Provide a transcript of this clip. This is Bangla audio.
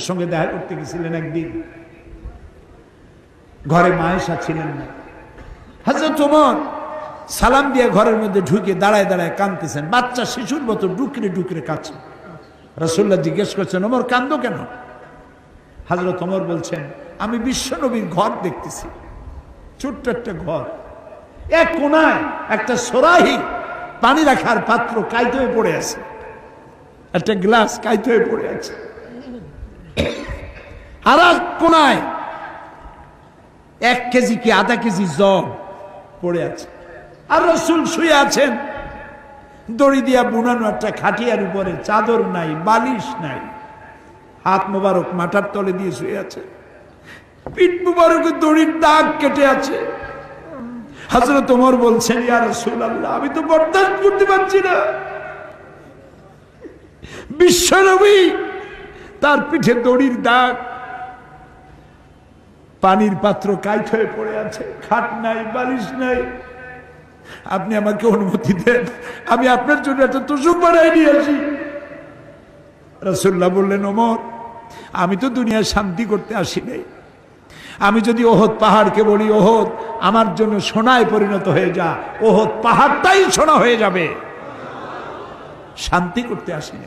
সঙ্গে দেখা করতে গেছিলেন একদিন, ঘরে মায়েশা ছিলেন না। হযরত ওমর সালাম দিয়ে ঘরের মধ্যে ঢুকে দাঁড়ায় দাঁড়ায় কাঁদতেছেন, বাচ্চা শিশুর মতো ডুকরে ডুকরে কাঁদছে। রাসূলুল্লাহ জিজ্ঞেস করছেন, ওমর কান্দো কেন? হযরত ওমর বলছেন, আমি বিশ্ব নবীর ঘর দেখতেছি, ছোট্ট একটা ঘর, এক কোনায় একটা সরাহি পানি রাখার পাত্র কাইতে হয়ে পড়ে আছে, একটা গ্লাস কাইতে হয়ে পড়ে আছে, আর এক কোনায় 1 কেজি কি আধা কেজি জব পড়ে আছে, আর রাসূল শুয়ে আছেন দড়ি দিয়া বুনানো একটা খাটিয়ার উপরে, চাদর নাই, বালিশ নাই, হাত মোবারক মাথার তলে দিয়ে শুয়ে আছে, পিঠ মোবারকে দড়ির দাগ কেটে আছে। হযরত ওমর বলছেন, ইয়া রাসূলুল্লাহ, আমি তো বরদাস্ত করতে পারছি না, বিশ্বনবী তার পিঠে দড়ির দাগ, পানির পাত্র কাইট হয়ে পড়ে আছে, খাট নাই, বালিশ নাই, আপনি আমাকে অনুমতি দেন, আমি আপনার জন্য একটা তোষক বানাই নিয়ে আসি। রাসূলুল্লাহ বললেন, ওমর, আমি তো দুনিয়ায় শান্তি করতে আসি নাই, আমি যদি ওহদ পাহাড়কে বলি, ওহদ আমার জন্য সোনায় পরিণত হয়ে যা, ওহদ পাহাড়টাই সোনা হয়ে যাবে, শান্তি করতে আসি নাই।